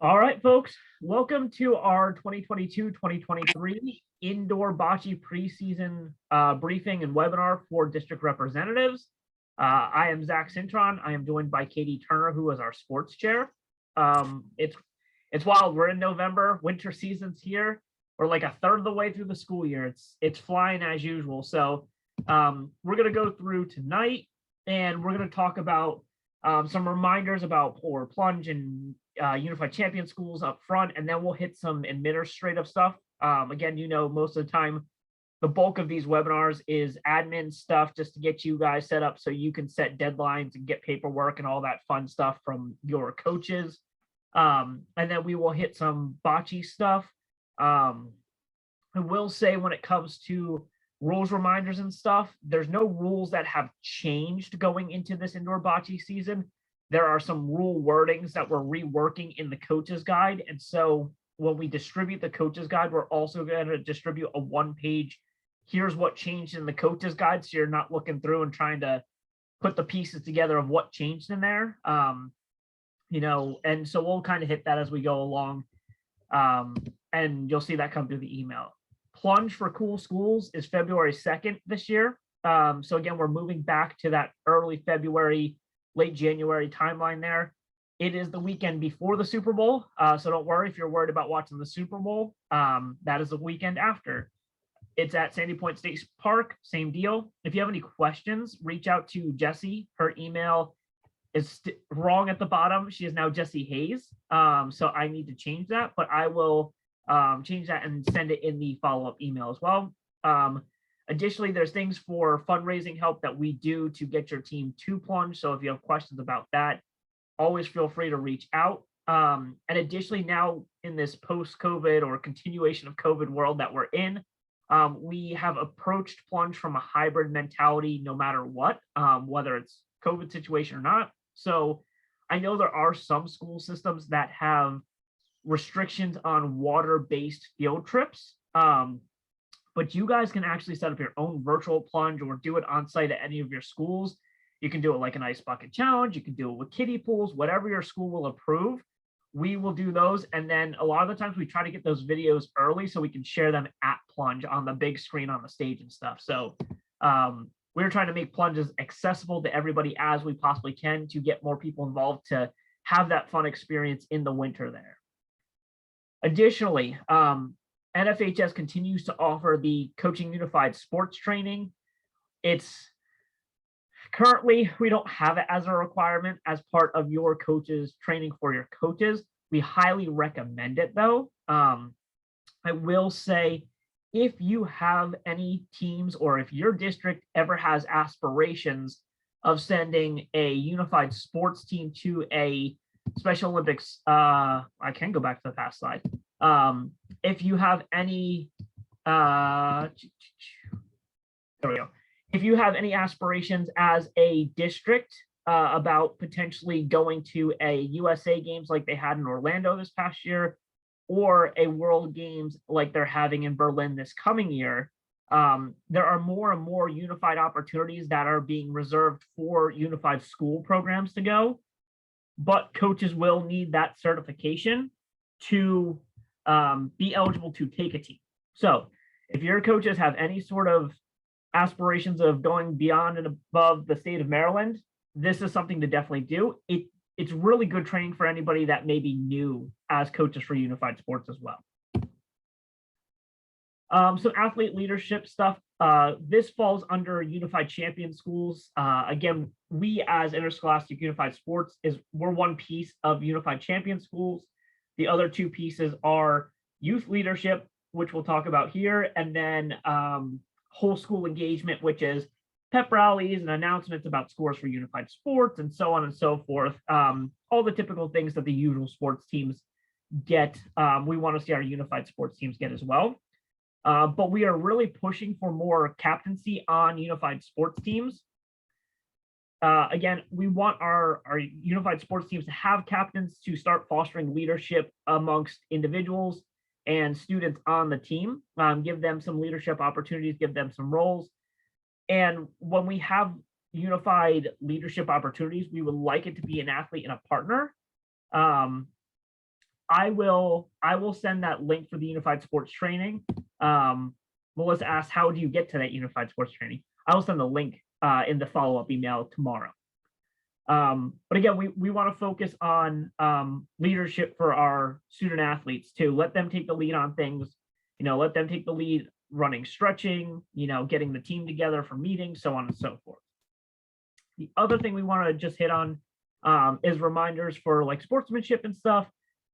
All right, folks, welcome to our 2022-2023 indoor bocce preseason briefing and webinar for district representatives. I am Zach Cintron. I am joined by Katie Turner, who is our sports chair. It's wild. We're in November. Winter season's here. We're like a third of the way through the school year. It's flying as usual. So we're going to go through tonight, and we're going to talk about some reminders about Polar Plunge and Unified Champion schools up front, and then we'll hit some administrative stuff. Again, most of the time, the bulk of these webinars is admin stuff just to get you guys set up so you can set deadlines and get paperwork and all that fun stuff from your coaches. And then we will hit some bocce stuff. I will say when it comes to rules reminders and stuff, there's no rules that have changed going into this indoor bocce season. There are some rule wordings that we're reworking in the coach's guide. And so when we distribute the coach's guide, we're also going to distribute a one-page, here's what changed in the coach's guide. So you're not looking through and trying to put the pieces together of what changed in there. And so we'll kind of hit that as we go along. And you'll see that come through the email. Plunge for Cool Schools is February 2nd this year. So again, we're moving back to that early February, late January timeline there. It is the weekend before the Super Bowl. So don't worry if you're worried about watching the Super Bowl. That is the weekend after. It's at Sandy Point State Park, same deal. If you have any questions, reach out to Jessie. Her email is wrong at the bottom. She is now Jessie Hayes. So I need to change that, but I will change that and send it in the follow-up email as well. Additionally, there's things for fundraising help that we do to get your team to plunge. So if you have questions about that, always feel free to reach out. And additionally, now in this post-COVID or continuation of COVID world that we're in, we have approached plunge from a hybrid mentality no matter what, whether it's COVID situation or not. So I know there are some school systems that have restrictions on water-based field trips. But you guys can actually set up your own virtual plunge or do it on site at any of your schools. You can do it like an ice bucket challenge. You can do it with kiddie pools, whatever your school will approve. We will do those. And then a lot of the times we try to get those videos early so we can share them at plunge on the big screen on the stage and stuff. So we're trying to make plunges accessible to everybody as we possibly can to get more people involved to have that fun experience in the winter there. Additionally, NFHS continues to offer the Coaching Unified Sports Training. It's currently, we don't have it as a requirement as part of your coaches training for your coaches. We highly recommend it though. I will say, if you have any teams or if your district ever has aspirations of sending a unified sports team to a Special Olympics, I can go back to the past slide. If you have any, there we go. If you have any aspirations as a district about potentially going to a USA Games like they had in Orlando this past year, or a World Games like they're having in Berlin this coming year, there are more and more unified opportunities that are being reserved for unified school programs to go. But coaches will need that certification to be eligible to take a team. So if your coaches have any sort of aspirations of going beyond and above the state of Maryland, this is something to definitely do. It's really good training for anybody that may be new as coaches for unified sports as well. Some athlete leadership stuff. This falls under Unified Champion schools. Again, we as Interscholastic Unified Sports we're one piece of Unified Champion schools. The other two pieces are youth leadership, which we'll talk about here, and then whole school engagement, which is pep rallies and announcements about scores for unified sports and so on and so forth. All the typical things that the usual sports teams get, we want to see our unified sports teams get as well. But we are really pushing for more captaincy on unified sports teams. Again, we want our unified sports teams to have captains to start fostering leadership amongst individuals and students on the team, give them some leadership opportunities, give them some roles. And when we have unified leadership opportunities, we would like it to be an athlete and a partner. I will send that link for the unified sports training. Melissa asked, how do you get to that unified sports training? I will send the link in the follow-up email tomorrow. But again, we want to focus on leadership for our student athletes too. Let them take the lead on things, let them take the lead running, stretching, getting the team together for meetings, so on and so forth. The other thing we want to just hit on is reminders for like sportsmanship and stuff.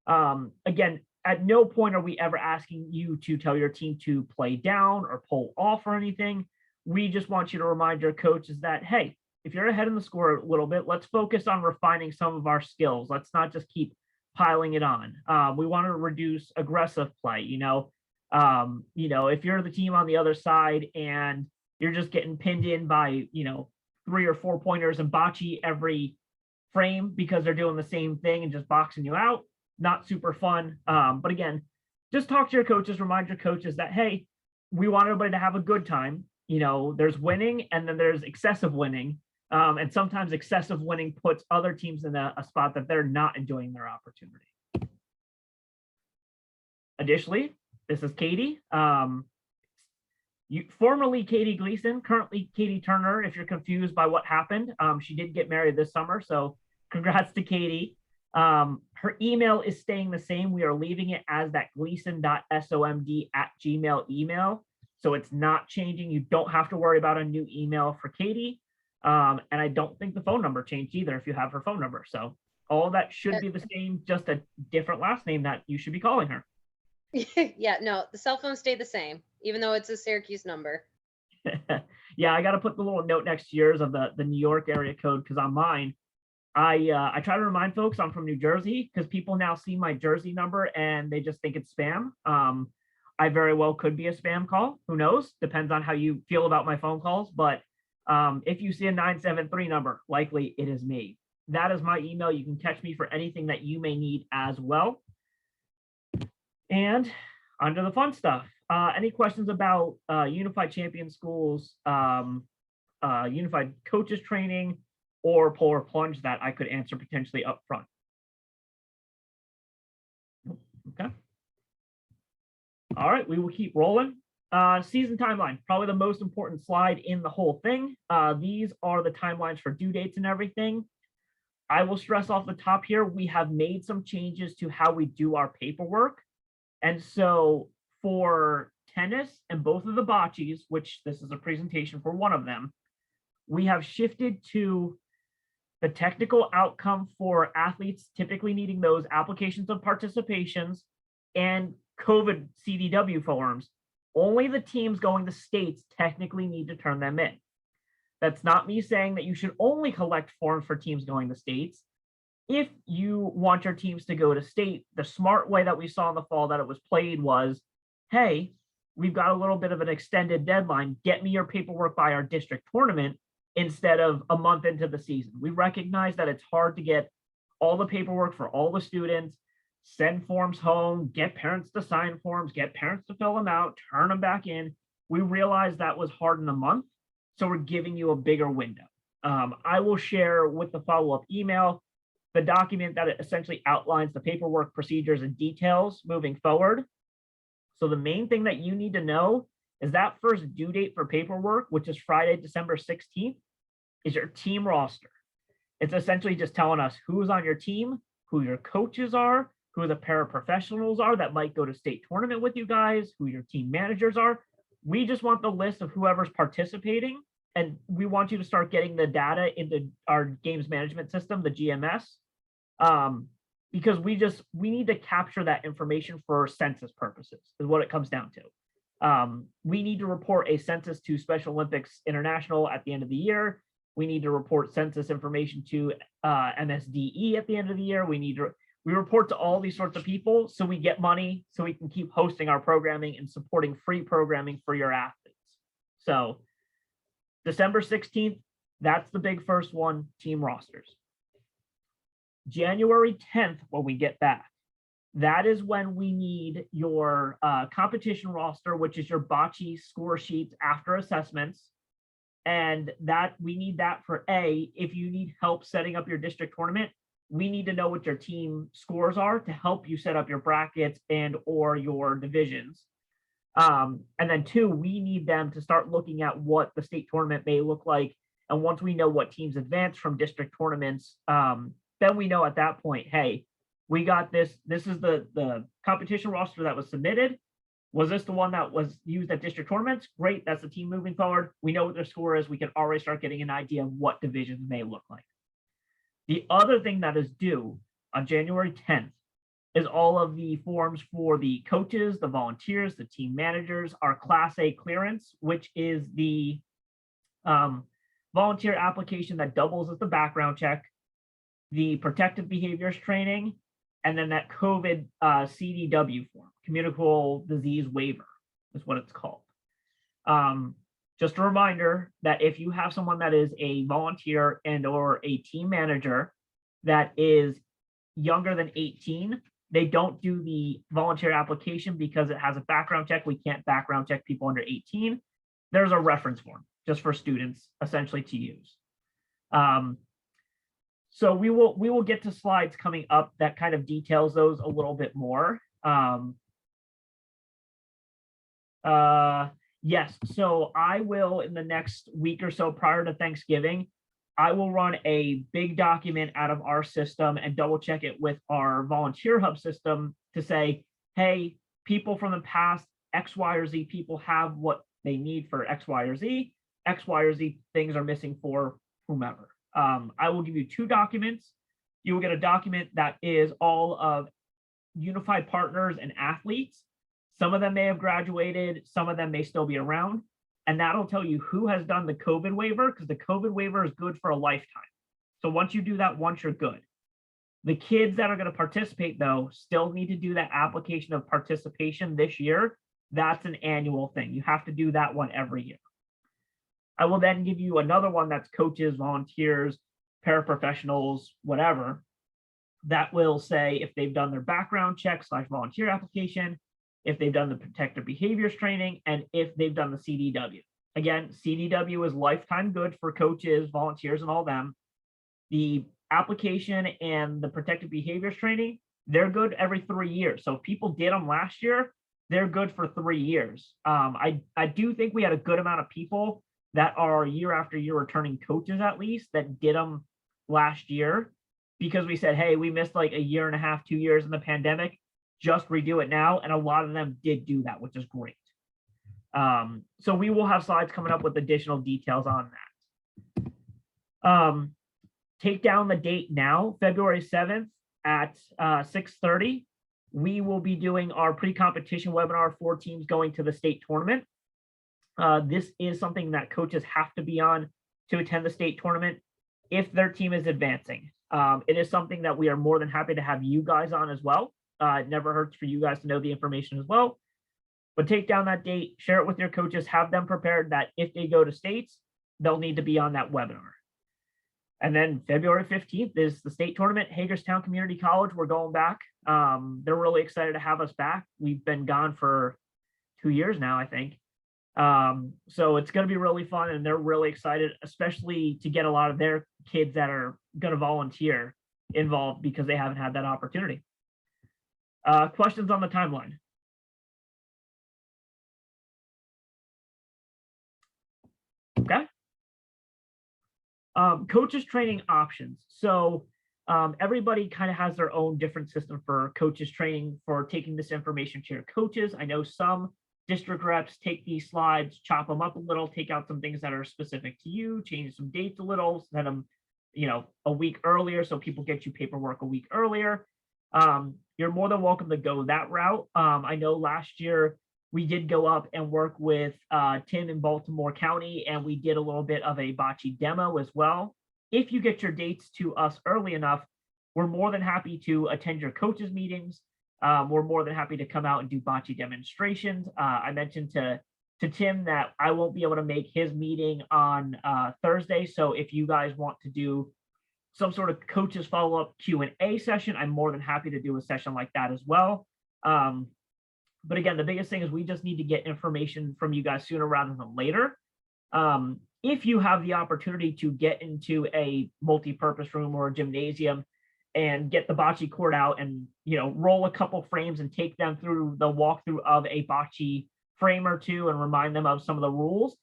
Again, at no point are we ever asking you to tell your team to play down or pull off or anything. We just want you to remind your coaches that, hey, if you're ahead in the score a little bit, let's focus on refining some of our skills. Let's not just keep piling it on. We want to reduce aggressive play. If you're the team on the other side and you're just getting pinned in by, 3 or 4 pointers and bocce every frame because they're doing the same thing and just boxing you out, not super fun. But again, just talk to your coaches, remind your coaches that, hey, we want everybody to have a good time. There's winning and then there's excessive winning. And sometimes excessive winning puts other teams in a spot that they're not enjoying their opportunity. Additionally, this is Katie. Formerly Katie Gleason, currently Katie Turner, if you're confused by what happened. She did get married this summer, so congrats to Katie. Her email is staying the same. We are leaving it as that gleason.somd@gmail email. So it's not changing. You don't have to worry about a new email for Katie. And I don't think the phone number changed either if you have her phone number. So all that should be the same, just a different last name that you should be calling her. Yeah, no, the cell phone stayed the same, even though it's a Syracuse number. Yeah, I got to put the little note next to yours of the New York area code, because on mine, I try to remind folks I'm from New Jersey, because people now see my Jersey number and they just think it's spam. I very well could be a spam call. Who knows? Depends on how you feel about my phone calls. But if you see a 973 number, likely it is me. That is my email. You can catch me for anything that you may need as well. And under the fun stuff, any questions about Unified Champion Schools, Unified Coaches Training, or pull or plunge that I could answer potentially up front? Okay. All right, we will keep rolling. Season timeline, probably the most important slide in the whole thing. These are the timelines for due dates and everything. I will stress off the top here, we have made some changes to how we do our paperwork. And so for tennis and both of the bocces, which this is a presentation for one of them, we have shifted to the technical outcome for athletes typically needing those applications of participations and COVID CDW forms. Only the teams going to states technically need to turn them in. That's not me saying that you should only collect forms for teams going to states. If you want your teams to go to state, the smart way that we saw in the fall that it was played was, hey, we've got a little bit of an extended deadline. Get me your paperwork by our district tournament instead of a month into the season. We recognize that it's hard to get all the paperwork for all the students, send forms home, get parents to sign forms, get parents to fill them out, turn them back in. We realized that was hard in a month, so we're giving you a bigger window. I will share with the follow-up email the document that essentially outlines the paperwork, procedures, and details moving forward. So the main thing that you need to know is that first due date for paperwork, which is Friday, December 16th, is your team roster. It's essentially just telling us who's on your team, who your coaches are, who the paraprofessionals are that might go to state tournament with you guys, who your team managers are. We just want the list of whoever's participating, and we want you to start getting the data into our games management system, the GMS, because we need to capture that information for census purposes is what it comes down to. We need to report a census to Special Olympics International at the end of the year. We need to report census information to MSDE at the end of the year. We report to all these sorts of people so we get money so we can keep hosting our programming and supporting free programming for your athletes. So December 16th, that's the big first one, team rosters. January 10th, when we get back, that is when we need your competition roster, which is your bocce score sheets after assessments. And that we need that for if you need help setting up your district tournament, we need to know what your team scores are to help you set up your brackets and or your divisions. And then 2, we need them to start looking at what the state tournament may look like. And once we know what teams advance from district tournaments, then we know at that point, hey, we got this. This is the competition roster that was submitted. Was this the one that was used at district tournaments? Great, that's the team moving forward. We know what their score is. We can already start getting an idea of what divisions may look like. The other thing that is due on January 10th is all of the forms for the coaches, the volunteers, the team managers, our Class A clearance, which is the volunteer application that doubles as the background check, the protective behaviors training, and then that COVID CDW form, communicable disease waiver is what it's called. Just a reminder that if you have someone that is a volunteer and or a team manager that is younger than 18, they don't do the volunteer application because it has a background check. We can't background check people under 18. There's a reference form just for students essentially to use. So we will get to slides coming up that kind of details those a little bit more. Yes, so I will, in the next week or so prior to Thanksgiving, I will run a big document out of our system and double check it with our volunteer hub system to say, hey, people from the past, X, Y, or Z people have what they need for X, Y, or Z. X, Y, or Z things are missing for whomever. I will give you 2 documents. You will get a document that is all of unified partners and athletes. Some of them may have graduated, some of them may still be around, and that'll tell you who has done the COVID waiver, because the COVID waiver is good for a lifetime. So once you do that once, you're good. The kids that are going to participate, though, still need to do that application of participation this year. That's an annual thing. You have to do that one every year. I will then give you another one that's coaches, volunteers, paraprofessionals, whatever, that will say if they've done their background check / volunteer application, if they've done the protective behaviors training, and if they've done the CDW. Again, CDW is lifetime good for coaches, volunteers, and all them. The application and the protective behaviors training, they're good every 3 years. So if people did them last year, they're good for 3 years. I do think we had a good amount of people that are year after year returning coaches, at least, that did them last year, because we said, hey, we missed like a year and a half, 2 years in the pandemic, just redo it now. And a lot of them did do that, which is great. So we will have slides coming up with additional details on that. Take down the date now, February 7th at 6:30. We will be doing our pre-competition webinar for teams going to the state tournament. This is something that coaches have to be on to attend the state tournament if their team is advancing. It is something that we are more than happy to have you guys on as well. It never hurts for you guys to know the information as well. But take down that date, share it with your coaches, have them prepared that if they go to states, they'll need to be on that webinar. And then February 15th is the state tournament, Hagerstown Community College. We're going back. They're really excited to have us back. We've been gone for 2 years now, I think. So it's going to be really fun, and they're really excited, especially to get a lot of their kids that are going to volunteer involved because they haven't had that opportunity. Questions on the timeline? Okay. Coaches training options. So everybody kind of has their own different system for coaches training for taking this information to your coaches. I know some district reps take these slides, chop them up a little, take out some things that are specific to you, change some dates a little, send them, a week earlier so people get you paperwork a week earlier. You're more than welcome to go that route. I know last year we did go up and work with Tim in Baltimore County, and we did a little bit of a bocce demo as well. If you get your dates to us early enough, we're more than happy to attend your coaches meetings. We're more than happy to come out and do bocce demonstrations. I mentioned to Tim that I won't be able to make his meeting on Thursday. So if you guys want to do some sort of coaches follow-up Q&A session, I'm more than happy to do a session like that as well. But again, the biggest thing is we just need to get information from you guys sooner rather than later. If you have the opportunity to get into a multi-purpose room or a gymnasium and get the bocce court out and, roll a couple frames and take them through the walkthrough of a bocce frame or two and remind them of some of the rules.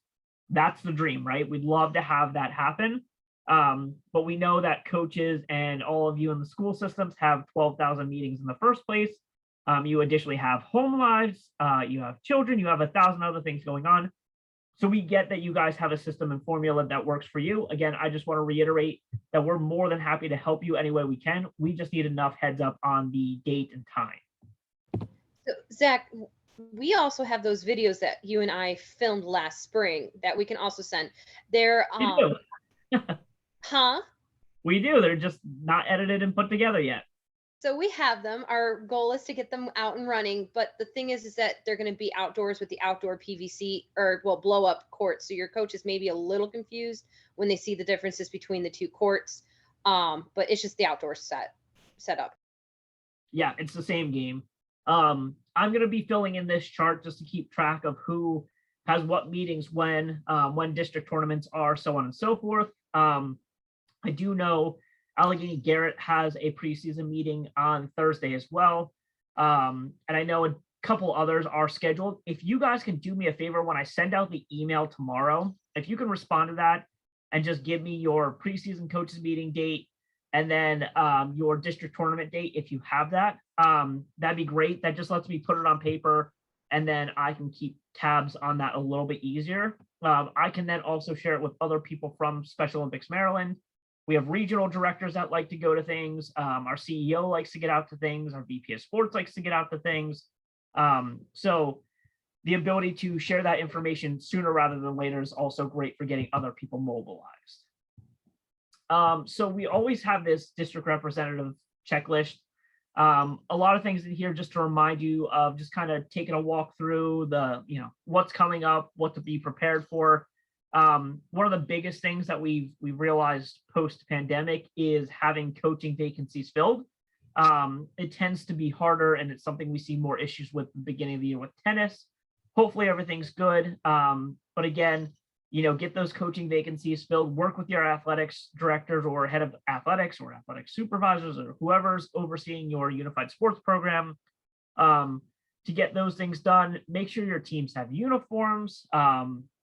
That's the dream, right? We'd love to have that happen. But we know that coaches and all of you in the school systems have 12,000 meetings in the first place. You additionally have home lives, you have children, you have 1,000 other things going on. So we get that you guys have a system and formula that works for you. Again, I just want to reiterate that we're more than happy to help you any way we can. We just need enough heads up on the date and time. So, Zach, we also have those videos that you and I filmed last spring that we can also send. They're We do. huh? We do. They're just not edited and put together yet. So we have them. Our goal is to get them out and running, but the thing is that they're going to be outdoors with the outdoor PVC or blow up courts. So your coaches may be a little confused when they see the differences between the two courts. But it's just the outdoor setup. Yeah, it's the same game. I'm going to be filling in this chart just to keep track of who has what meetings when district tournaments are, so on and so forth. I do know Allegheny Garrett has a preseason meeting on Thursday as well. And I know a couple others are scheduled. If you guys can do me a favor, when I send out the email tomorrow, if you can respond to that and just give me your preseason coaches meeting date and then your district tournament date, if you have that, that'd be great. That just lets me put it on paper and then I can keep tabs on that a little bit easier. I can then also share it with other people from Special Olympics Maryland. We have regional directors that like to go to things. Our CEO likes to get out to things. Our VP of sports likes to get out to things. So the ability to share that information sooner rather than later is also great for getting other people mobilized. So we always have this district representative checklist. A lot of things in here just to remind you of just kind of taking a walk through the, what's coming up, what to be prepared for. One of the biggest things that we've realized post-pandemic is having coaching vacancies filled. It tends to be harder, and it's something we see more issues with the beginning of the year with tennis. Hopefully everything's good. But again, get those coaching vacancies filled, work with your athletics directors or head of athletics or athletic supervisors or whoever's overseeing your unified sports program to get those things done. Make sure your teams have uniforms.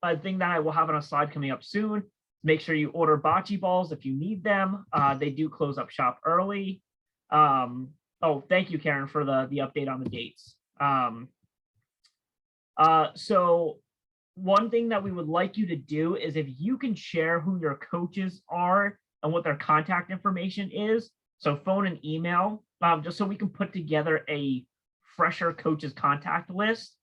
A thing that I will have on a slide coming up soon. Make sure you order bocce balls if you need them. They do close up shop early. Oh, thank you, Karen, for the update on the dates. So one thing that we would like you to do is if you can share who your coaches are and what their contact information is, so phone and email, just so we can put together a fresher coaches contact list.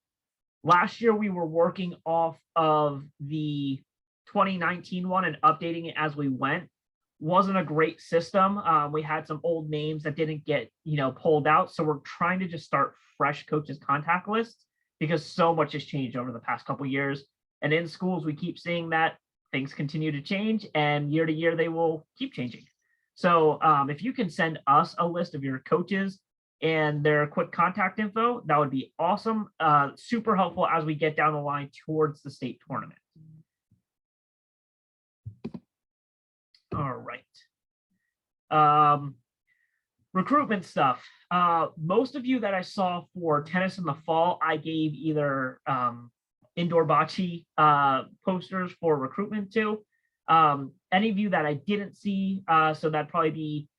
Last year, we were working off of the 2019 one and updating it as we went. Wasn't a great system. We had some old names that didn't get, pulled out. So we're trying to just start fresh coaches contact lists because so much has changed over the past couple of years. And in schools, we keep seeing that things continue to change and year to year, they will keep changing. So if you can send us a list of your coaches and their quick contact info, that would be awesome. Super helpful as we get down the line towards the state tournament. All right. Recruitment stuff. Most of you that I saw for tennis in the fall, I gave either indoor bocce posters for recruitment to. Any of you that I didn't see, so that'd probably be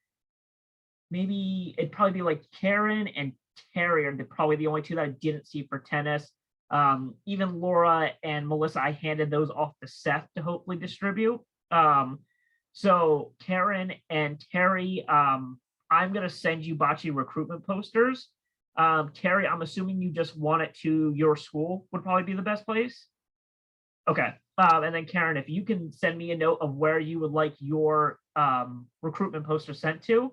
it'd probably be like Karen and Terry are probably the only two that I didn't see for tennis. Even Laura and Melissa, I handed those off to Seth to hopefully distribute. So Karen and Terry, I'm going to send you bocce recruitment posters. Terry, I'm assuming you just want it to your school would probably be the best place. Okay. And then Karen, if you can send me a note of where you would like your recruitment poster sent to.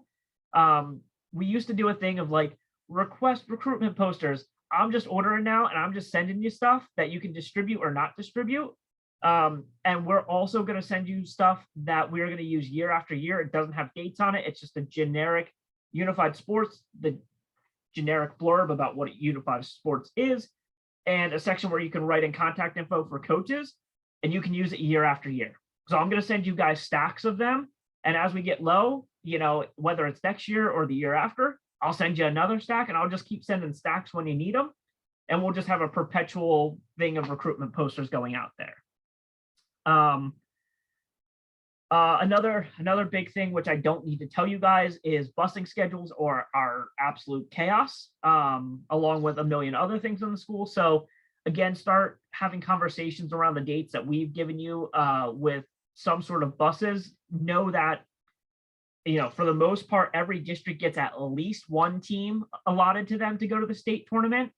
We used to do a thing of like request recruitment posters. I'm just ordering now and I'm just sending you stuff that you can distribute or not distribute. And we're also going to send you stuff that we're going to use year after year. It doesn't have dates on it. It's just a generic unified sports, the generic blurb about what unified sports is, and a section where you can write in contact info for coaches, and you can use it year after year. So I'm going to send you guys stacks of them. And as we get low, whether it's next year or the year after, I'll send you another stack, and I'll just keep sending stacks when you need them. And we'll just have a perpetual thing of recruitment posters going out there. Another big thing, which I don't need to tell you guys, is busing schedules are absolute chaos, along with a million other things in the school. So again, start having conversations around the dates that we've given you with some sort of buses. Know that, for the most part, every district gets at least one team allotted to them to go to the state tournament.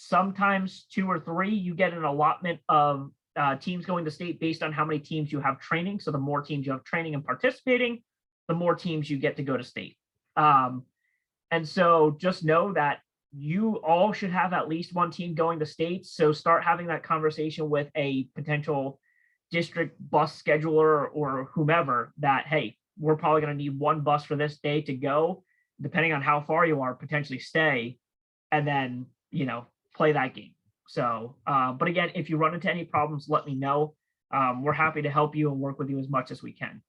Sometimes 2 or 3, you get an allotment of teams going to state based on how many teams you have training. So the more teams you have training and participating, the more teams you get to go to state. And so just know that you all should have at least one team going to state. So start having that conversation with a potential district bus scheduler or whomever that, hey, we're probably going to need one bus for this day to go, depending on how far you are, potentially stay, and then, play that game. So, but again, if you run into any problems, let me know. We're happy to help you and work with you as much as we can.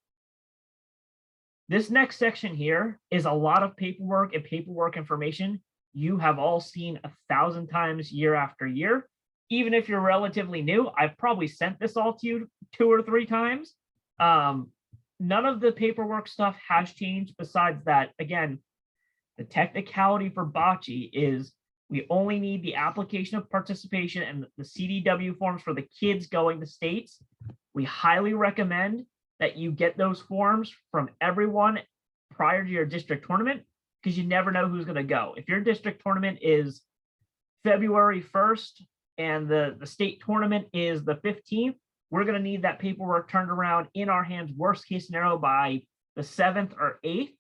This next section here is a lot of paperwork and paperwork information you have all seen 1,000 times year after year. Even if you're relatively new, I've probably sent this all to you 2 or 3 times. None of the paperwork stuff has changed besides that, again, the technicality for Bocce is we only need the application of participation and the CDW forms for the kids going to states. We highly recommend that you get those forms from everyone prior to your district tournament, because you never know who's going to go. If your district tournament is February 1st and the state tournament is the 15th, we're going to need that paperwork turned around in our hands, worst case scenario, by the 7th or 8th.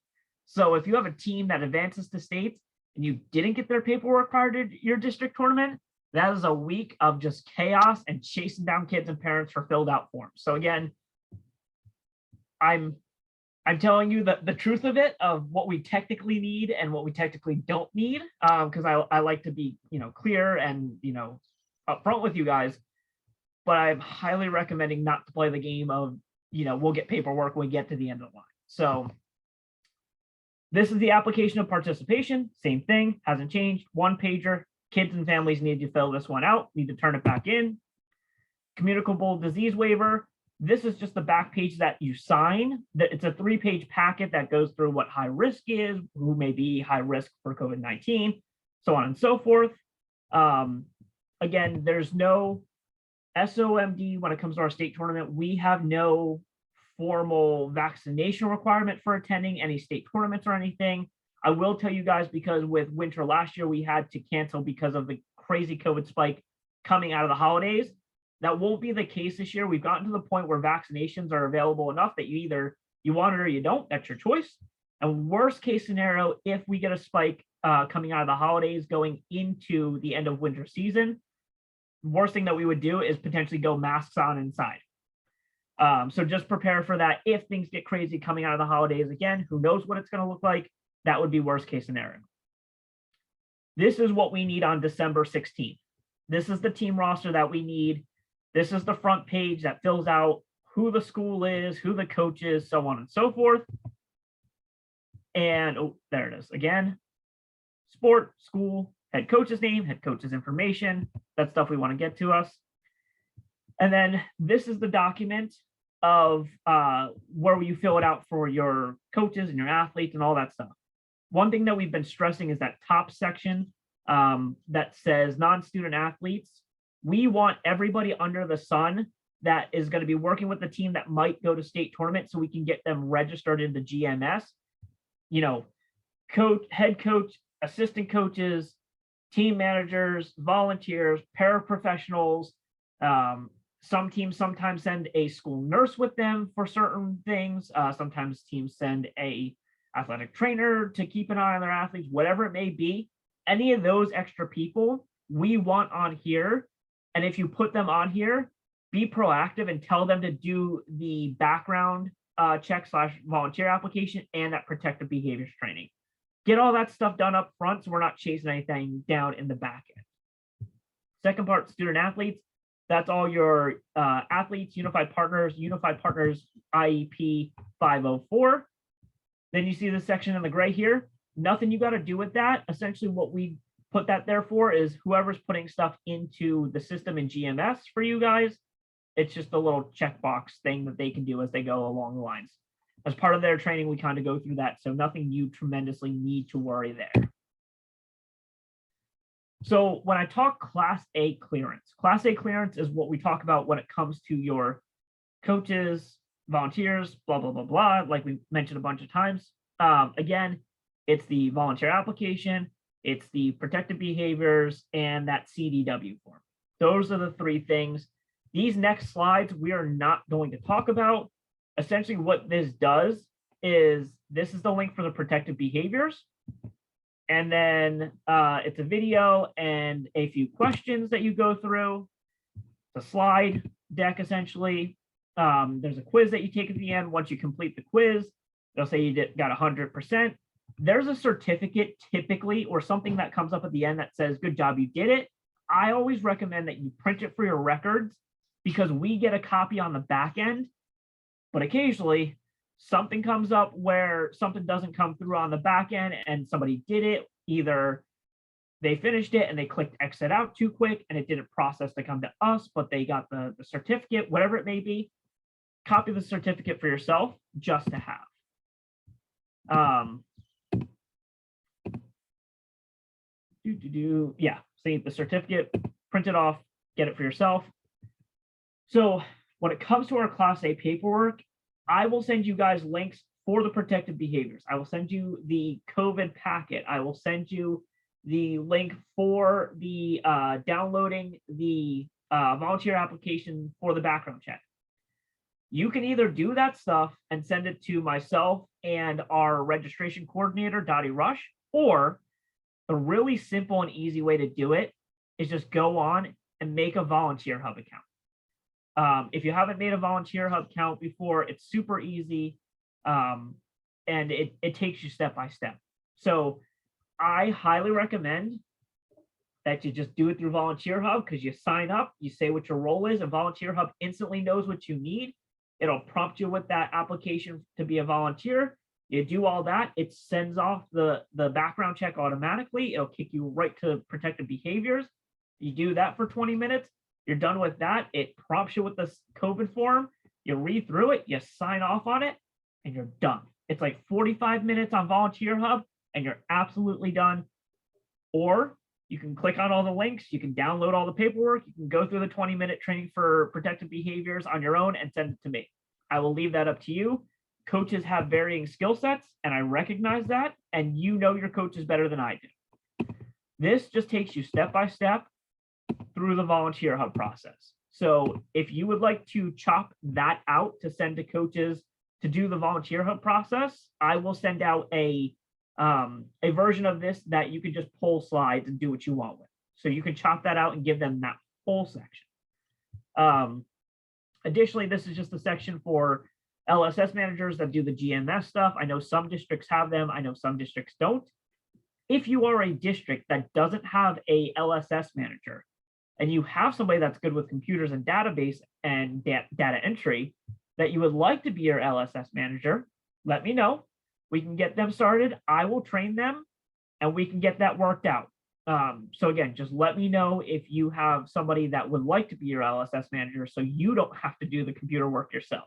So if you have a team that advances to states and you didn't get their paperwork prior to your district tournament, that is a week of just chaos and chasing down kids and parents for filled out forms. So again, I'm telling you the truth of it, of what we technically need and what we technically don't need, because I like to be clear and upfront with you guys. But I'm highly recommending not to play the game of we'll get paperwork when we get to the end of the line. So this is the application of participation. Same thing, hasn't changed. 1-pager. Kids and families need to fill this one out, need to turn it back in. Communicable disease waiver. This is just the back page that you sign. It's a 3-page packet that goes through what high risk is, who may be high risk for COVID-19, so on and so forth. Again, there's no SOMD when it comes to our state tournament. We have no formal vaccination requirement for attending any state tournaments or anything. I will tell you guys, because with winter last year, we had to cancel because of the crazy COVID spike coming out of the holidays. That won't be the case this year. We've gotten to the point where vaccinations are available enough that you want it or you don't. That's your choice. And worst case scenario, if we get a spike coming out of the holidays going into the end of winter season, worst thing that we would do is potentially go masks on inside. So just prepare for that. If things get crazy coming out of the holidays again, who knows what it's going to look like? That would be worst case scenario. This is what we need on December 16th. This is the team roster that we need. This is the front page that fills out who the school is, who the coach is, so on and so forth. And there it is again. Sport, school, head coach's name, head coach's information. That's stuff we want to get to us. And then this is the document of where you fill it out for your coaches and your athletes and all that stuff. One thing that we've been stressing is that top section that says non-student athletes. We want everybody under the sun that is going to be working with the team that might go to state tournament, so we can get them registered into GMS. Coach, head coach, assistant coaches, team managers, volunteers, paraprofessionals. Some teams sometimes send a school nurse with them for certain things. Sometimes teams send a athletic trainer to keep an eye on their athletes, whatever it may be. Any of those extra people we want on here. And if you put them on here, be proactive and tell them to do the background check / volunteer application and that protective behaviors training. Get all that stuff done up front so we're not chasing anything down in the back end. Second part, student athletes. That's all your athletes, Unified Partners IEP 504. Then you see the section in the gray here. Nothing you got to do with that. Essentially, what we put that there for is whoever's putting stuff into the system in GMS for you guys. It's just a little checkbox thing that they can do as they go along the lines. As part of their training, we kind of go through that. So nothing you tremendously need to worry there. So when I talk Class A clearance is what we talk about when it comes to your coaches, volunteers, blah, blah, blah, blah, like we mentioned a bunch of times. Again, it's the volunteer application, it's the protected behaviors, and that CDW form. Those are the three things. These next slides we are not going to talk about. Essentially what this does is this is the link for the protected behaviors. And then it's a video and a few questions that you go through. The slide deck, essentially. There's a quiz that you take at the end. Once you complete the quiz, they'll say you got 100%. There's a certificate typically or something that comes up at the end that says, good job, you did it. I always recommend that you print it for your records because we get a copy on the back end, but occasionally something comes up where something doesn't come through on the back end and somebody did it. Either they finished it and they clicked exit out too quick and it didn't process to come to us, but they got the certificate, whatever it may be. Copy the certificate for yourself just to have. Yeah, see the certificate, print it off, get it for yourself. So when it comes to our Class A paperwork, I will send you guys links for the protected behaviors. I will send you the COVID packet. I will send you the link for the downloading the volunteer application for the background check. You can either do that stuff and send it to myself and our registration coordinator, Dottie Rush, or the really simple and easy way to do it is just go on and make a Volunteer Hub account. If you haven't made a Volunteer Hub account before, it's super easy, and it takes you step by step. So I highly recommend that you just do it through Volunteer Hub because you sign up, you say what your role is, and Volunteer Hub instantly knows what you need. It'll prompt you with that application to be a volunteer. You do all that, it sends off the background check automatically. It'll kick you right to protected behaviors. You do that for 20 minutes. You're done with that. It prompts you with this COVID form. You read through it, you sign off on it, and you're done. It's like 45 minutes on Volunteer Hub, and you're absolutely done. Or you can click on all the links. You can download all the paperwork. You can go through the 20-minute training for protected behaviors on your own and send it to me. I will leave that up to you. Coaches have varying skill sets, and I recognize that, and you know your coaches better than I do. This just takes you step by step through the Volunteer Hub process. So if you would like to chop that out to send to coaches to do the Volunteer Hub process, I will send out a version of this that you can just pull slides and do what you want with. So you can chop that out and give them that whole section. Additionally, this is just a section for LSS managers that do the GMS stuff. I know some districts have them. I know some districts don't. If you are a district that doesn't have a LSS manager and you have somebody that's good with computers and database and data entry that you would like to be your LSS manager, let me know. We can get them started. I will train them and we can get that worked out. So again, just let me know if you have somebody that would like to be your LSS manager so you don't have to do the computer work yourself.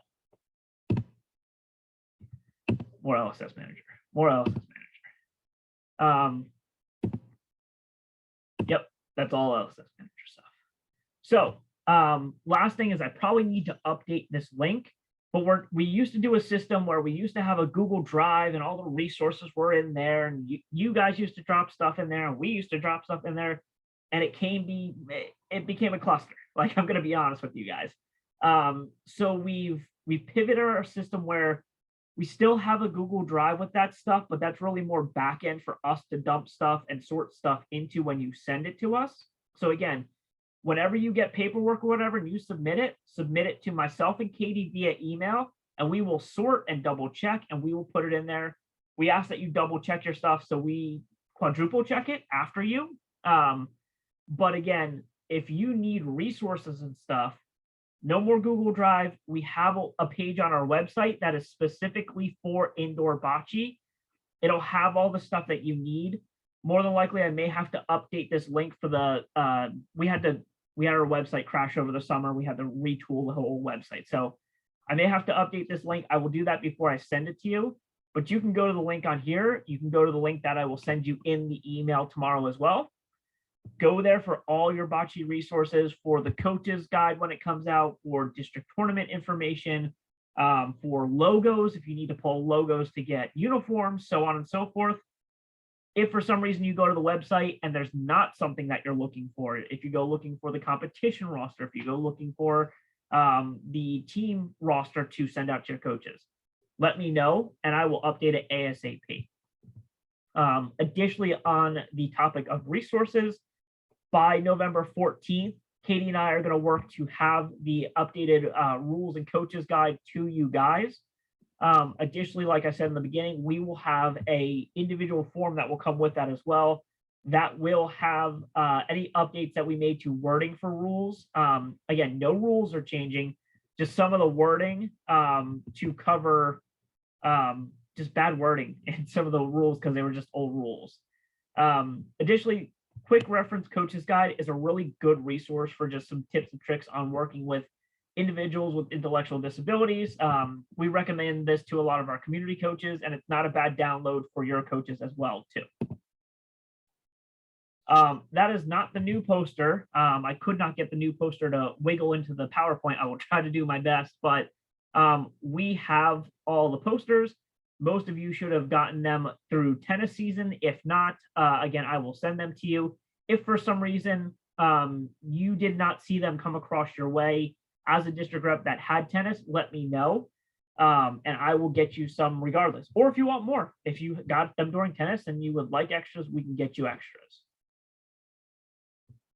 More LSS manager, more LSS manager. Yep, that's all LSS manager stuff. So last thing is I probably need to update this link. But we used to do a system where we used to have a Google Drive and all the resources were in there, and you guys used to drop stuff in there, and we used to drop stuff in there, and it became a cluster. Like, I'm going to be honest with you guys. So we pivoted our system where we still have a Google Drive with that stuff, but that's really more back end for us to dump stuff and sort stuff into when you send it to us. So again, whenever you get paperwork or whatever and you submit it to myself and Katie via email, and we will sort and double check and we will put it in there. We ask that you double check your stuff, so we quadruple check it after you. But again, if you need resources and stuff, no more Google Drive. We have a page on our website that is specifically for indoor bocce. It'll have all the stuff that you need. More than likely, I may have to update this link for the, we had our website crash over the summer. We had to retool the whole website. So I may have to update this link. I will do that before I send it to you, but you can go to the link on here. You can go to the link that I will send you in the email tomorrow as well. Go there for all your bocce resources, for the coaches guide when it comes out, for district tournament information, for logos, if you need to pull logos to get uniforms, so on and so forth. If for some reason you go to the website and there's not something that you're looking for, if you go looking for the competition roster, if you go looking for the team roster to send out to your coaches, let me know and I will update it ASAP. Additionally, on the topic of resources, by November 14th, Katie and I are going to work to have the updated rules and coaches guide to you guys. Additionally, like I said in the beginning, we will have a individual form that will come with that as well. That will have any updates that we made to wording for rules. Again, no rules are changing, just some of the wording to cover just bad wording in some of the rules because they were just old rules. Additionally, Quick Reference Coaches Guide is a really good resource for just some tips and tricks on working with individuals with intellectual disabilities. We recommend this to a lot of our community coaches, and it's not a bad download for your coaches as well, too. That is not the new poster. I could not get the new poster to wiggle into the PowerPoint. I will try to do my best, but we have all the posters. Most of you should have gotten them through tennis season. If not, again, I will send them to you. If for some reason you did not see them come across your way as a district rep that had tennis, let me know. And I will get you some regardless. Or if you want more, if you got them during tennis and you would like extras, we can get you extras.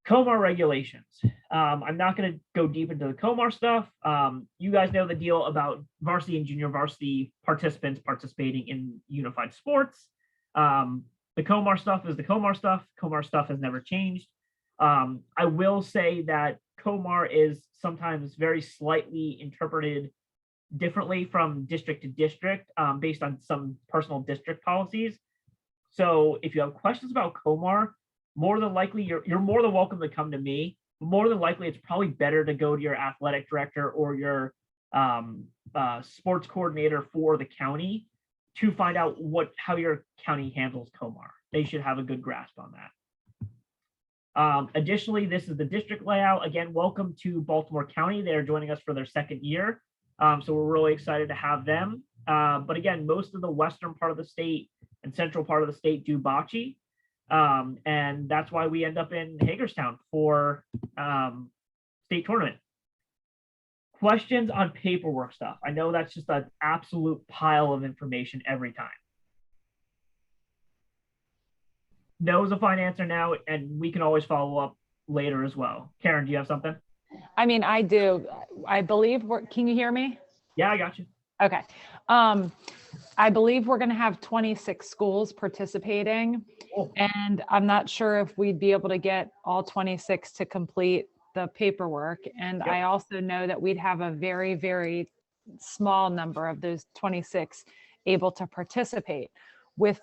COMAR regulations. I'm not going to go deep into the COMAR stuff. You guys know the deal about varsity and junior varsity participants participating in unified sports. The COMAR stuff is the COMAR stuff. COMAR stuff has never changed. I will say that COMAR is sometimes very slightly interpreted differently from district to district based on some personal district policies. So if you have questions about COMAR, more than likely, you're more than welcome to come to me. More than likely, it's probably better to go to your athletic director or your sports coordinator for the county to find out how your county handles COMAR. They should have a good grasp on that. Additionally, this is the district layout. Again, welcome to Baltimore County. They're joining us for their second year. So we're really excited to have them. But again, most of the western part of the state and central part of the state do bocce. And that's why we end up in Hagerstown for state tournament. Questions on paperwork stuff. I know that's just an absolute pile of information every time. No is a fine answer now, and we can always follow up later as well. Karen, do you have something? I mean, I do. I believe can you hear me? Yeah, I got you. Okay. I believe we're going to have 26 schools participating, and I'm not sure if we'd be able to get all 26 to complete the paperwork. And I also know that we'd have a very, very small number of those 26 able to participate. With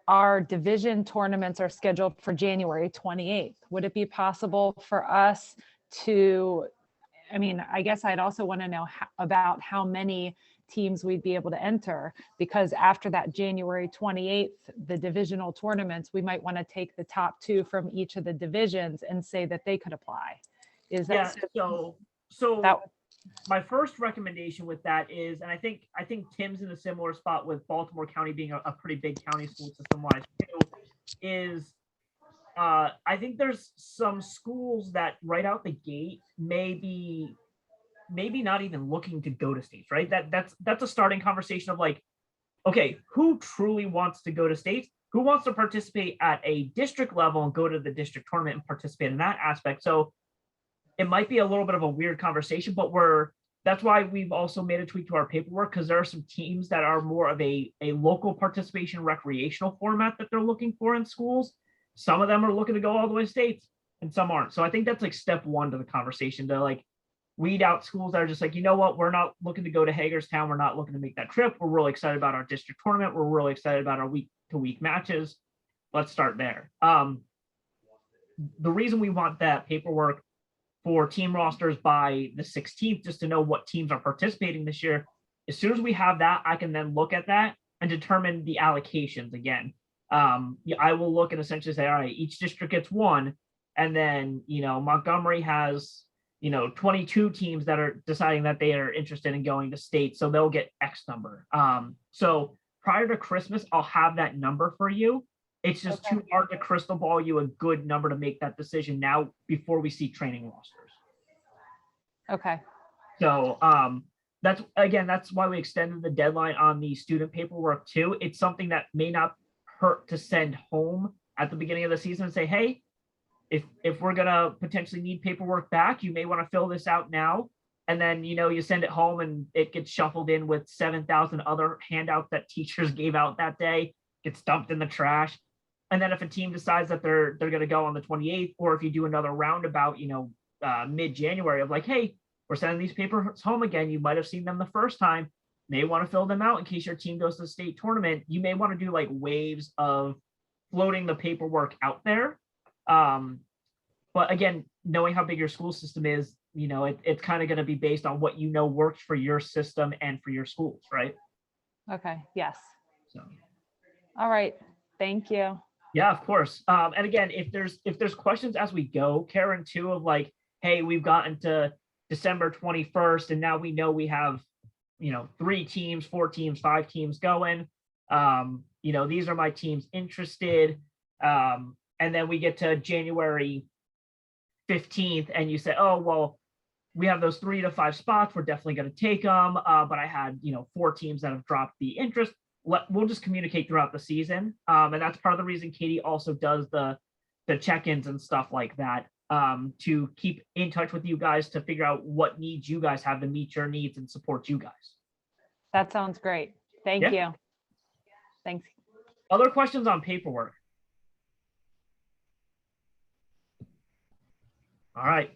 our division tournaments are scheduled for January 28th. Would it be possible for us to, I mean, I guess I'd also want to know about how many teams we'd be able to enter, because after that January 28th, the divisional tournaments, we might want to take the top 2 from each of the divisions and say that they could apply. Is that so that, my first recommendation with that is, and I think Tim's in a similar spot with Baltimore County being a pretty big county school system wise too, is I think there's some schools that right out the gate maybe not even looking to go to states, right? That's a starting conversation of like, okay, who truly wants to go to states? Who wants to participate at a district level and go to the district tournament and participate in that aspect? So it might be a little bit of a weird conversation, but that's why we've also made a tweak to our paperwork, because there are some teams that are more of a local participation recreational format that they're looking for in schools. Some of them are looking to go all the way to states. and some aren't. So I think that's like step one to the conversation, to like weed out schools that are just like, you know what, we're not looking to go to Hagerstown. We're not looking to make that trip. We're really excited about our district tournament. We're really excited about our week to week matches. Let's start there. The reason we want that paperwork for team rosters by the 16th, just to know what teams are participating this year. As soon as we have that, I can then look at that and determine the allocations again. I will look and essentially say, all right, each district gets one. And then, Montgomery has, 22 teams that are deciding that they are interested in going to state. So they'll get X number. So prior to Christmas, I'll have that number for you. It's just too hard to crystal ball you a good number to make that decision now before we see training rosters. Okay. So that's why we extended the deadline on the student paperwork too. It's something that may not hurt to send home at the beginning of the season and say, hey, if we're gonna potentially need paperwork back, you may want to fill this out now. And then, you send it home and it gets shuffled in with 7,000 other handouts that teachers gave out that day, gets dumped in the trash. And then if a team decides that they're going to go on the 28th, or if you do another roundabout, mid-January of like, hey, we're sending these papers home again. You might have seen them the first time. May want to fill them out in case your team goes to the state tournament. You may want to do like waves of floating the paperwork out there. But again, knowing how big your school system is, it's kind of going to be based on what works for your system and for your schools, right? Okay. Yes. So. All right. Thank you. Yeah, of course. And again, if there's questions as we go, Karen, too, of like, hey, we've gotten to December 21st, and now we know we have, 3 teams, 4 teams, 5 teams going. These are my teams interested. And then we get to January 15th, and you say, oh, well, we have those 3 to 5 spots. We're definitely going to take them. But I had, 4 teams that have dropped the interest. We'll just communicate throughout the season. And that's part of the reason Katie also does the check-ins and stuff like that, to keep in touch with you guys, to figure out what needs you guys have to meet your needs and support you guys. That sounds great. Thank you. Thanks. Other questions on paperwork? All right,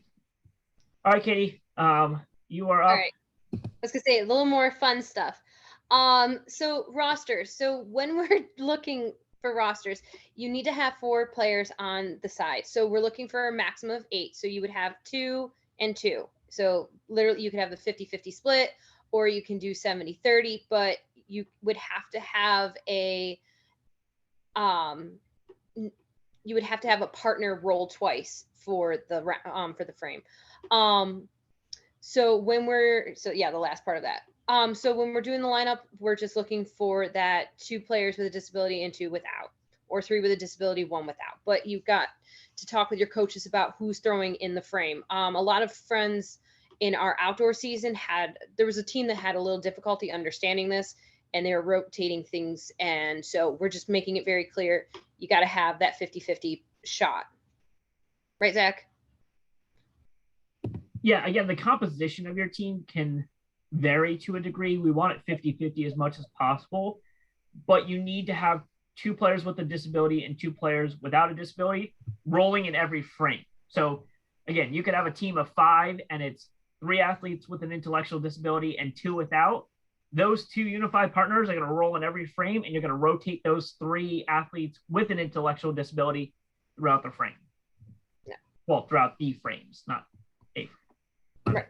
Katie, you are up. All right. I was gonna say a little more fun stuff. So rosters. So when we're looking for rosters, you need to have 4 players on the side. So we're looking for a maximum of 8. So you would have 2 and 2. So literally you could have a 50-50 split, or you can do 70-30, but you would have to have a partner roll twice for the frame. The last part of that. So when we're doing the lineup, we're just looking for that 2 players with a disability and 2 without, or 3 with a disability, 1 without. But you've got to talk with your coaches about who's throwing in the frame. A lot of friends in our outdoor season there was a team that had a little difficulty understanding this, and they were rotating things. And so we're just making it very clear. You got to have that 50-50 shot. Right, Zach? Yeah, again, the composition of your team can vary to a degree. We want it 50-50 as much as possible, but you need to have 2 players with a disability and 2 players without a disability rolling in every frame. So again, you could have a team of 5 and it's 3 athletes with an intellectual disability and 2 without. Those 2 unified partners are going to roll in every frame, and you're going to rotate those 3 athletes with an intellectual disability throughout the frame. Yeah. Well, throughout the frames, not a frame. Right.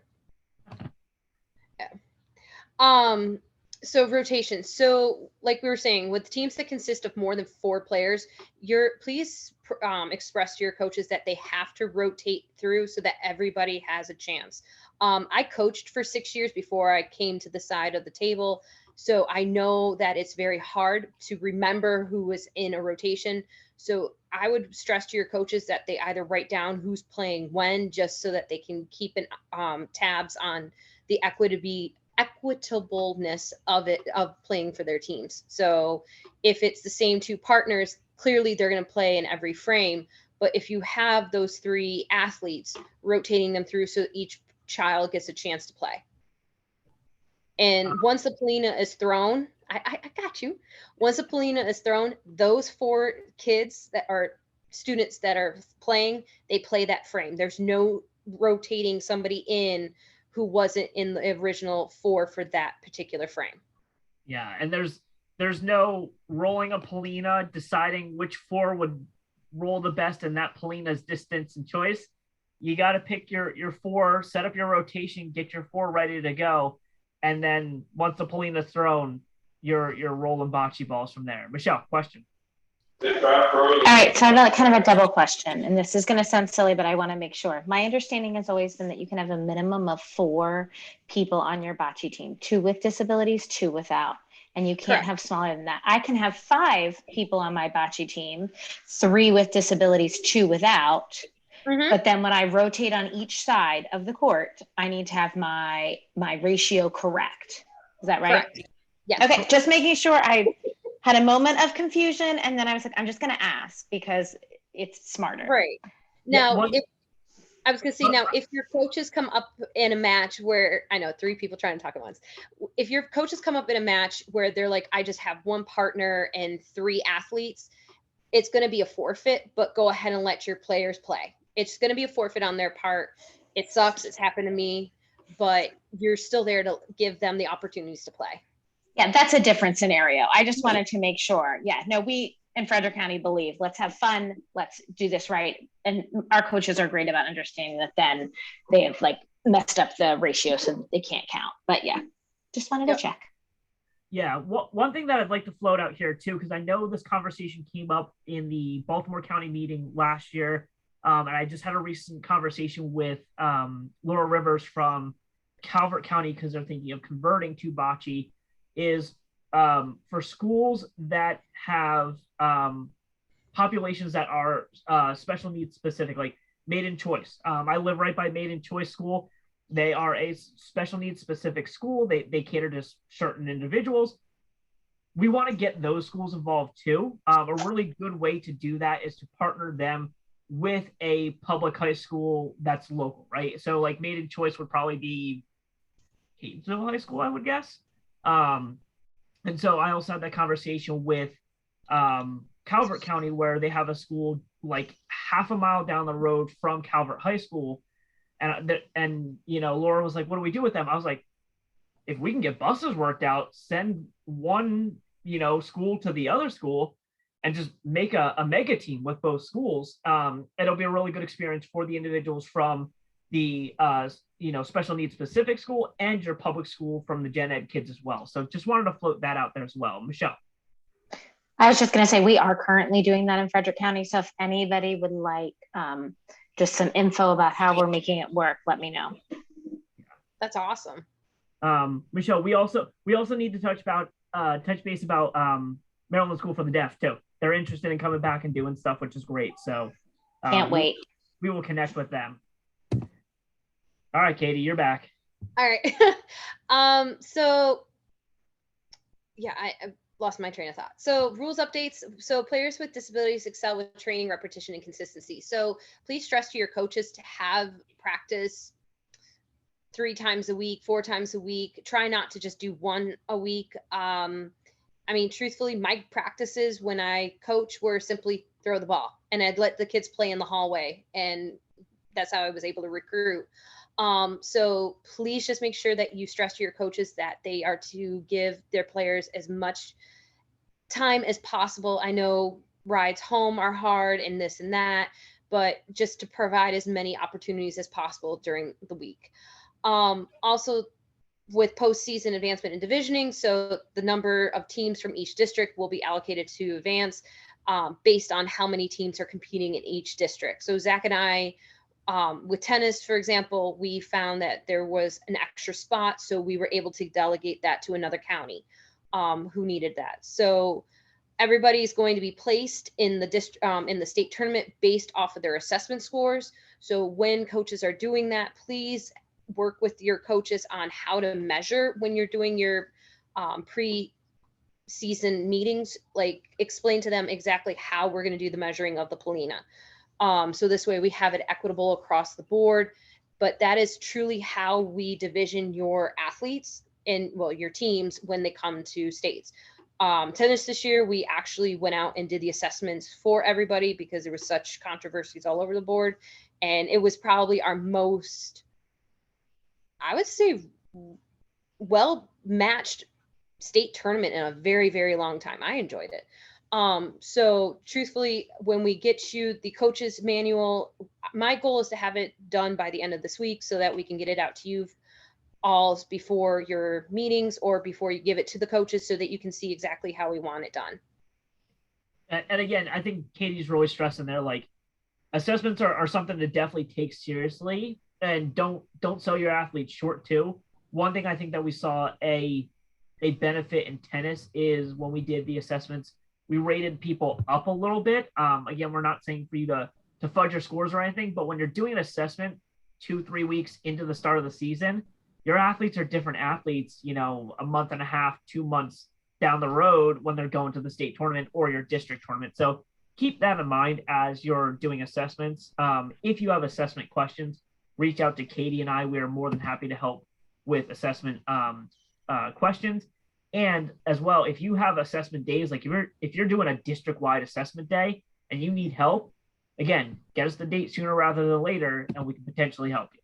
Yeah. So rotation. So like we were saying, with teams that consist of more than 4 players, please express to your coaches that they have to rotate through so that everybody has a chance. I coached for 6 years before I came to the side of the table. So I know that it's very hard to remember who was in a rotation. So I would stress to your coaches that they either write down who's playing when, just so that they can keep tabs on the equitableness of playing for their teams. So if it's the same 2 partners, clearly they're going to play in every frame. But if you have those 3 athletes, rotating them through so each child gets a chance to play. And once the Polina is thrown, I got you. Once the Polina is thrown, those 4 kids that are students that are playing, they play that frame. There's no rotating somebody in who wasn't in the original 4 for that particular frame. Yeah, and there's no rolling a Polina, deciding which 4 would roll the best in that Polina's distance and choice. You got to pick your 4, set up your rotation, get your 4 ready to go, and then once the Polina's thrown, you're rolling bocce balls from there. Michelle, question. All right, so I have kind of a double question, and this is going to sound silly, but I want to make sure. My understanding has always been that you can have a minimum of 4 people on your bocce team, 2 with disabilities, 2 without, and you can't have smaller than that. I can have 5 people on my bocce team, 3 with disabilities, 2 without. But then when I rotate on each side of the court, I need to have my ratio correct. Is that right? Correct. Yes. Okay, just making sure. I had a moment of confusion, and then I was like, I'm just going to ask because it's smarter. Right. Now, I was going to say, now, if your coaches come up in a match where, I know 3 people trying to talk at once. If your coaches come up in a match where they're like, I just have 1 partner and 3 athletes, it's going to be a forfeit, but go ahead and let your players play. It's going to be a forfeit on their part. It sucks. It's happened to me, but you're still there to give them the opportunities to play. Yeah, that's a different scenario. I just wanted to make sure. Yeah, no, we in Frederick County believe, let's have fun. Let's do this right. And our coaches are great about understanding that then they have like messed up the ratio so they can't count. But yeah, just wanted to check. Yeah, one thing that I'd like to float out here too, because I know this conversation came up in the Baltimore County meeting last year. And I just had a recent conversation with Laura Rivers from Calvert County because they're thinking of converting to bocce, is for schools that have populations that are special needs specific, like Made in Choice. I live right by Made in Choice School. They are a special needs specific school. They cater to certain individuals. We want to get those schools involved too. A really good way to do that is to partner them with a public high school that's local, right? So like Made in Choice would probably be Hayesville High School, I would guess. And so I also had that conversation with Calvert County, where they have a school like half a mile down the road from Calvert High School. And you know, Laura was like, what do we do with them? I was like, if we can get buses worked out, send one, you know, school to the other school and just make a mega team with both schools. It'll be a really good experience for the individuals from the you know, special needs specific school and your public school from the gen ed kids as well. So just wanted to float that out there as well. Michelle. I was just going to say, we are currently doing that in Frederick County. So if anybody would like just some info about how we're making it work, let me know. That's awesome. Michelle, we also need to touch base about Maryland School for the Deaf too. They're interested in coming back and doing stuff, which is great. So can't wait. We will connect with them. All right, Katie, you're back. All right. So yeah, I lost my train of thought. So rules updates. So players with disabilities excel with training, repetition, and consistency. So please stress to your coaches to have practice 3 times a week, 4 times a week. Try not to just do 1 a week. I mean, truthfully, my practices when I coach were simply throw the ball, and I'd let the kids play in the hallway, and that's how I was able to recruit. So please just make sure that you stress to your coaches that they are to give their players as much time as possible. I know rides home are hard and this and that, but just to provide as many opportunities as possible during the week. Also, with postseason advancement and divisioning, so the number of teams from each district will be allocated to advance based on how many teams are competing in each district. So Zach and I, with tennis, for example, we found that there was an extra spot, so we were able to delegate that to another county who needed that. So everybody's going to be placed in the state tournament based off of their assessment scores. So when coaches are doing that, please work with your coaches on how to measure when you're doing your pre-season meetings. Like, explain to them exactly how we're going to do the measuring of the Polina. So this way we have it equitable across the board. But that is truly how we division your athletes and, well, your teams when they come to states. Tennis this year, we actually went out and did the assessments for everybody because there was such controversies all over the board. And it was probably our most, I would say, well matched state tournament in a very, very long time. I enjoyed it. So truthfully, when we get you the coach's manual, my goal is to have it done by the end of this week so that we can get it out to you all before your meetings or before you give it to the coaches so that you can see exactly how we want it done. And again, I think Katie's really stressing there, like assessments are something to definitely take seriously, and don't sell your athletes short too. One thing I think that we saw a benefit in tennis is when we did the assessments, we rated people up a little bit. Again, we're not saying for you to fudge your scores or anything, but when you're doing an assessment 2-3 weeks into the start of the season, your athletes are different athletes, you know, a month and a half, 2 months down the road when they're going to the state tournament or your district tournament. So keep that in mind as you're doing assessments. If you have assessment questions, reach out to Katie and I. We are more than happy to help with assessment questions. And as well, if you have assessment days, like if you're doing a district-wide assessment day and you need help, again, get us the date sooner rather than later, and we can potentially help you.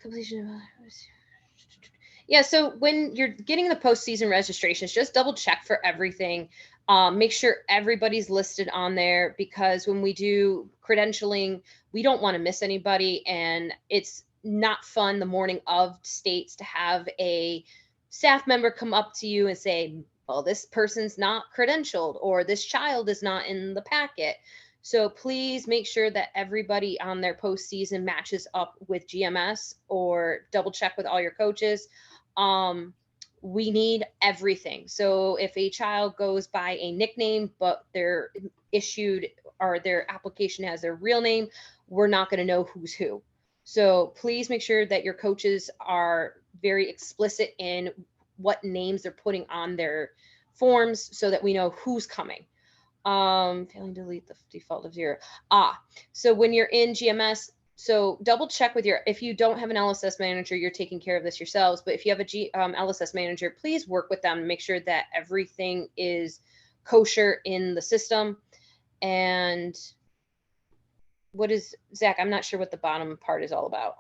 Completion of yeah, so when you're getting the postseason registrations, just double check for everything. Make sure everybody's listed on there, because when we do credentialing, we don't want to miss anybody, and it's not fun the morning of states to have a staff member come up to you and say, well, this person's not credentialed or this child is not in the packet. So please make sure that everybody on their postseason matches up with GMS, or double check with all your coaches. We need everything. So if a child goes by a nickname, but they're issued or their application has their real name, we're not going to know who's who. So please make sure that your coaches are very explicit in what names they're putting on their forms so that we know who's coming. Failing to delete the default of 0. So when you're in GMS, so double check with if you don't have an LSS manager, you're taking care of this yourselves. But if you have a LSS manager, please work with them to make sure that everything is kosher in the system. And what is, Zach, I'm not sure what the bottom part is all about.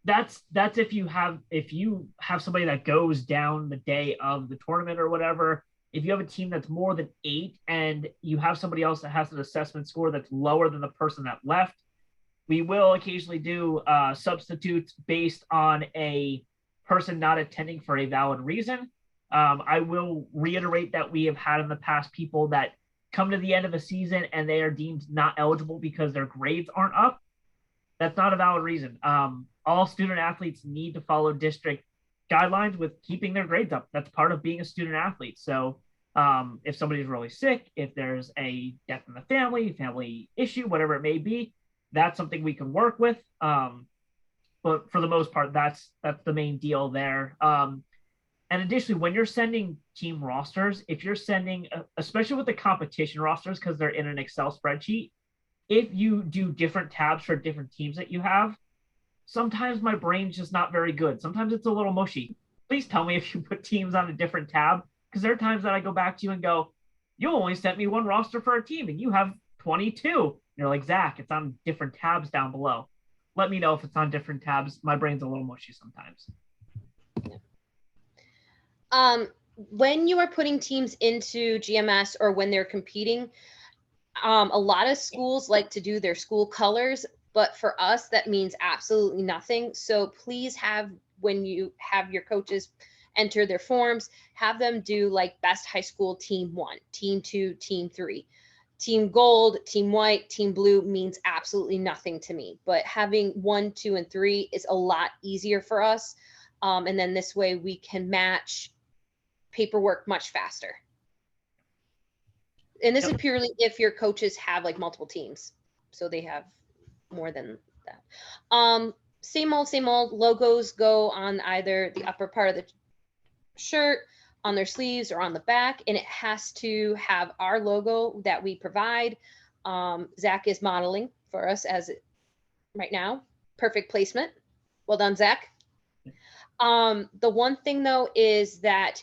That's if you have somebody that goes down the day of the tournament or whatever. If you have a team that's more than 8 and you have somebody else that has an assessment score that's lower than the person that left, we will occasionally do substitutes based on a person not attending for a valid reason. I will reiterate that we have had in the past people that come to the end of the season and they are deemed not eligible because their grades aren't up. That's not a valid reason. All student athletes need to follow district guidelines with keeping their grades up. That's part of being a student athlete. So if somebody's really sick, if there's a death in the family issue, whatever it may be, that's something we can work with. But for the most part, that's the main deal there. And additionally, when you're sending team rosters, if you're sending, especially with the competition rosters, because they're in an Excel spreadsheet, if you do different tabs for different teams that you have, sometimes my brain's just not very good. Sometimes it's a little mushy. Please tell me if you put teams on a different tab, because there are times that I go back to you and go, you only sent me one roster for a team and you have 22. You're like, Zach, it's on different tabs down below. Let me know if it's on different tabs. My brain's a little mushy sometimes. When you are putting teams into GMS or when they're competing, a lot of schools like to do their school colors, but for us, that means absolutely nothing. So please when you have your coaches enter their forms, have them do like best high school team 1, team 2, team 3. Team gold, team white, team blue means absolutely nothing to me, but having 1, 2, and 3 is a lot easier for us. And then this way we can match paperwork much faster. And this is purely if your coaches have like multiple teams. So they have more than that. Same old logos go on either the upper part of the shirt, on their sleeves, or on the back, and it has to have our logo that we provide. Zach is modeling for us right now. Perfect placement. Well done, Zach. The one thing though is that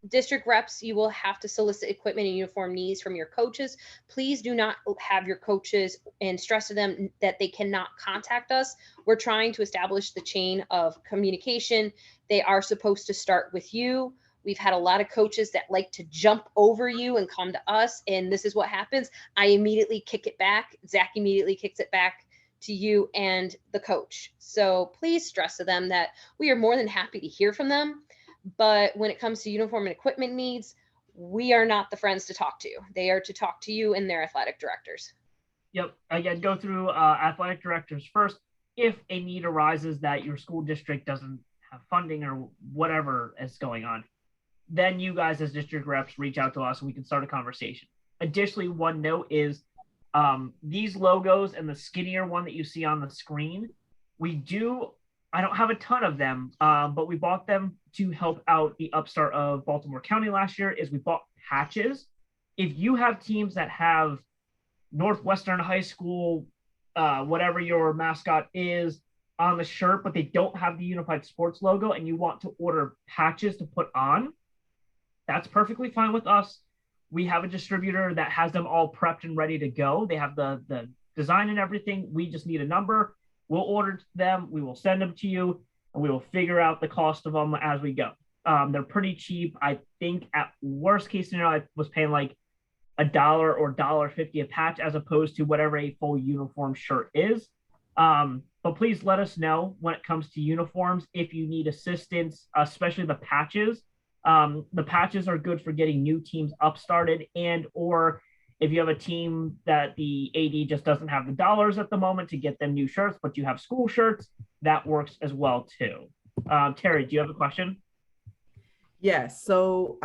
district reps, you will have to solicit equipment and uniform needs from your coaches. Please do not have your coaches and stress to them that they cannot contact us. We're trying to establish the chain of communication. They are supposed to start with you. We've had a lot of coaches that like to jump over you and come to us, and this is what happens. I immediately kick it back. Zach immediately kicks it back to you and the coach. So please stress to them that we are more than happy to hear from them. But when it comes to uniform and equipment needs, we are not the friends to talk to. They are to talk to you and their athletic directors. Yep. Again, go through athletic directors first. If a need arises that your school district doesn't have funding or whatever is going on, then you guys as district reps reach out to us and we can start a conversation. Additionally, one note is these logos and the skinnier one that you see on the screen, I don't have a ton of them, but we bought them to help out the upstart of Baltimore County last year. We bought patches. If you have teams that have Northwestern High School, whatever your mascot is, on the shirt, but they don't have the Unified Sports logo and you want to order patches to put on, that's perfectly fine with us. We have a distributor that has them all prepped and ready to go. They have the design and everything. We just need a number. We'll order them, we will send them to you, and we will figure out the cost of them as we go. They're pretty cheap. I think at worst case scenario, I was paying like $1 or $1.50 a patch as opposed to whatever a full uniform shirt is. But please let us know when it comes to uniforms if you need assistance, especially the patches. The patches are good for getting new teams upstarted, and or if you have a team that the AD just doesn't have the dollars at the moment to get them new shirts, but you have school shirts, that works as well too. Terry, do you have a question? Yes. So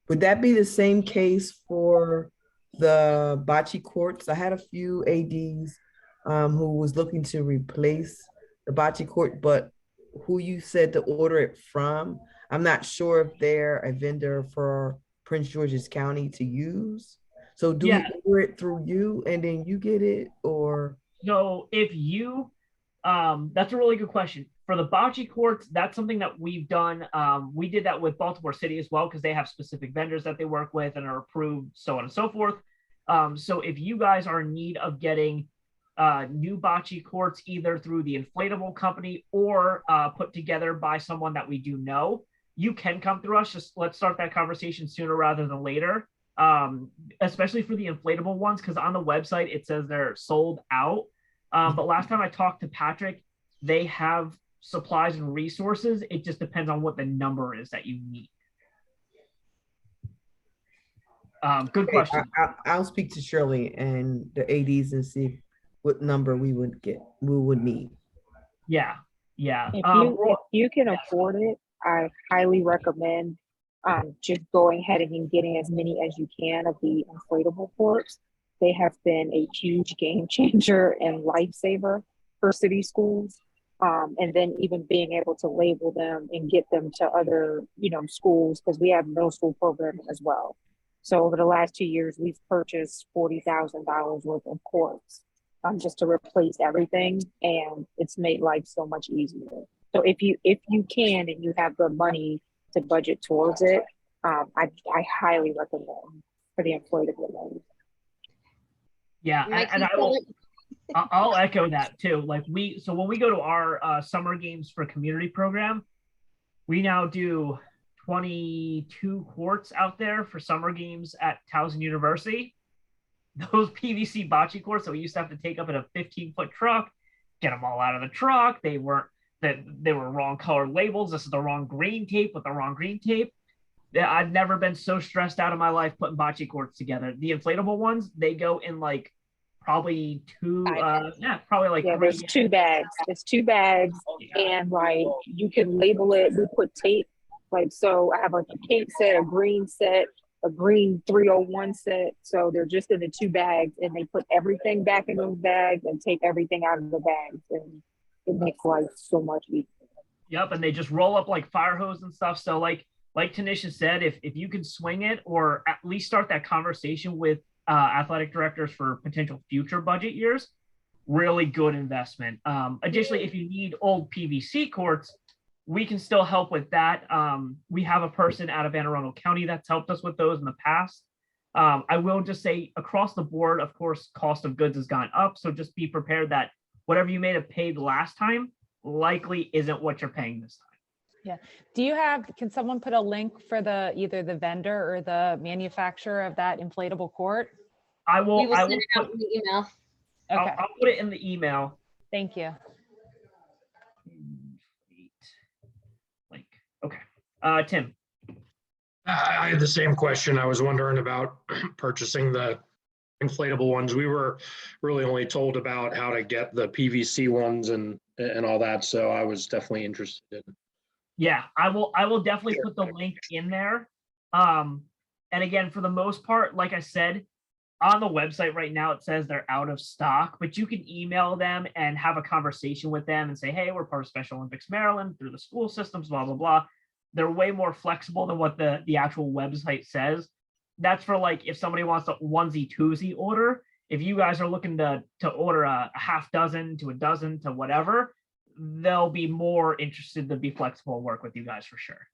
would that be the same case for the bocce courts? I had a few ADs who was looking to replace the bocce court, but who you said to order it from, I'm not sure if they're a vendor for Prince George's County to use. So do we order it through you and then you get it, or? So if you, that's a really good question. For the bocce courts, that's something that we've done. We did that with Baltimore City as well because they have specific vendors that they work with and are approved, so on and so forth. So if you guys are in need of getting new bocce courts either through the inflatable company or put together by someone that we do know, you can come through us. Just let's start that conversation sooner rather than later, especially for the inflatable ones, because on the website it says they're sold out. But last time I talked to Patrick, they have supplies and resources. It just depends on what the number is that you need. Good question. I'll speak to Shirley and the ADs and see what number we would need. Yeah. If you can afford it, I highly recommend just going ahead and getting as many as you can of the inflatable courts. They have been a huge game changer and lifesaver for city schools. And then even being able to label them and get them to other, schools, because we have middle school programming as well. So over the last 2 years, we've purchased $40,000 worth of courts just to replace everything, and it's made life so much easier. So if you can and you have the money to budget towards it, I highly recommend for the inflatable ones. Yeah, and I'll echo that too. Like when we go to our summer games for community program, we now do 22 courts out there for summer games at Towson University. Those PVC bocce courts that we used to have to take up in a 15-foot truck, get them all out of the truck. They were wrong color labels. This is the wrong green tape with the wrong green tape. I've never been so stressed out in my life putting bocce courts together. The inflatable ones, they go in like probably there's 2 bags. It's 2 bags, and like you can label it. We put tape. Like, so I have like a pink set, a green set, a green 301 set. So they're just in the 2 bags, and they put everything back in those bags and take everything out of the bags, and it makes life so much easier. Yep, and they just roll up like fire hose and stuff. So like Tanisha said, if you can swing it or at least start that conversation with athletic directors for potential future budget years, really good investment. Additionally, if you need old PVC courts, we can still help with that. We have a person out of Anne Arundel County that's helped us with those in the past. I will just say across the board, of course, cost of goods has gone up. So just be prepared that whatever you may have paid last time likely isn't what you're paying this time. Do you have, can someone put a link for the, either the vendor or the manufacturer of that inflatable court? I will, We will I send will it out in the email. Okay, I'll put it in the email. thank you. Like, okay. Tim. I had the same question. I was wondering about purchasing the inflatable ones. We were really only told about how to get the PVC ones and all that. So I was definitely interested in. Yeah, I will definitely put the link in there. And again, for the most part, like I said, on the website right now, it says they're out of stock, but you can email them and have a conversation with them and say, hey, we're part of Special Olympics Maryland through the school systems, blah, blah, blah. They're way more flexible than what the actual website says. That's for like, if somebody wants a onesie twosie order, if you guys are looking to order a half dozen to a dozen to whatever, they'll be more interested to be flexible and work with you guys for sure.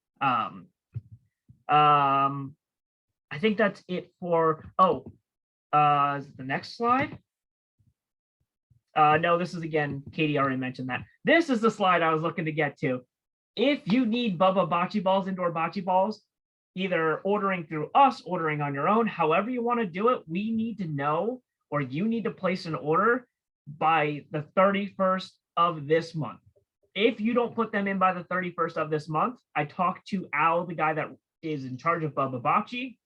I think that's it for, is it the next slide? No, this is again, Katie already mentioned that. This is the slide I was looking to get to. If you need Bubba bocce balls, indoor bocce balls, either ordering through us, ordering on your own, however you want to do it, we need to know, or you need to place an order by the 31st of this month. If you don't put them in by the 31st of this month, I talked to Al, the guy that is in charge of Bubba Bocce.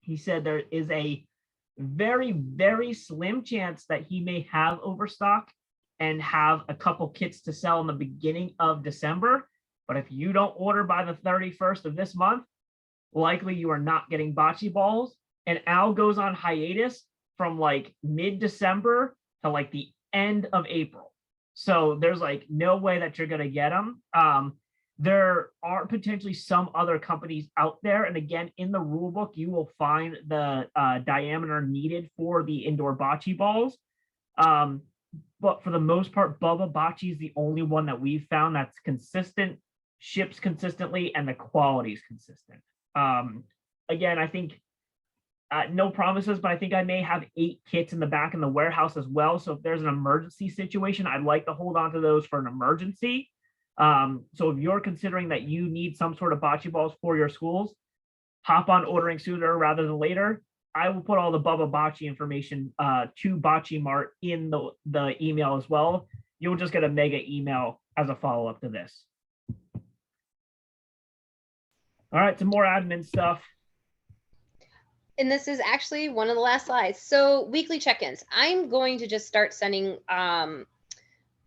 He said there is a very, very slim chance that he may have overstock and have a couple kits to sell in the beginning of December. But if you don't order by the 31st of this month, likely you are not getting bocce balls. And Al goes on hiatus from like mid-December to like the end of April. So there's like no way that you're going to get them. There are potentially some other companies out there. And again, in the rule book, you will find the diameter needed for the indoor bocce balls. But for the most part, Bubba Bocce is the only one that we've found that's consistent, ships consistently, and the quality is consistent. Again, I think no promises, but I think I may have 8 kits in the back in the warehouse as well. So if there's an emergency situation, I'd like to hold on to those for an emergency. So if you're considering that you need some sort of bocce balls for your schools, hop on ordering sooner rather than later. I will put all the Bubba Bocce information to Bocce Mart in the email as well. You'll just get a mega email as a follow-up to this. All right, some more admin stuff. And this is actually one of the last slides. So weekly check-ins. I'm going to just start sending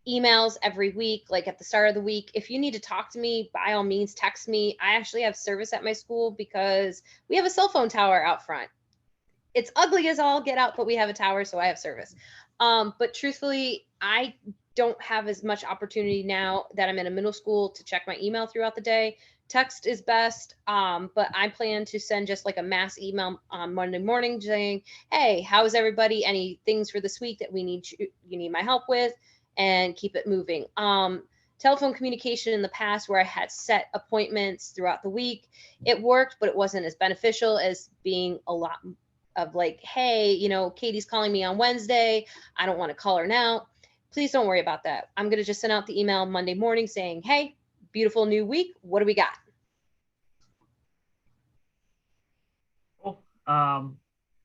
emails every week, like at the start of the week. If you need to talk to me, by all means, text me. I actually have service at my school because we have a cell phone tower out front. It's ugly as all get out, but we have a tower, so I have service. But truthfully, I don't have as much opportunity now that I'm in a middle school to check my email throughout the day. Text is best, but I plan to send just like a mass email on Monday morning saying, hey, how is everybody? Any things for this week that you need my help with, and keep it moving. Telephone communication in the past where I had set appointments throughout the week, it worked, but it wasn't as beneficial as being a lot of like, hey, Katie's calling me on Wednesday. I don't want to call her now. Please don't worry about that. I'm going to just send out the email Monday morning saying, hey, beautiful new week. What do we got? Cool. And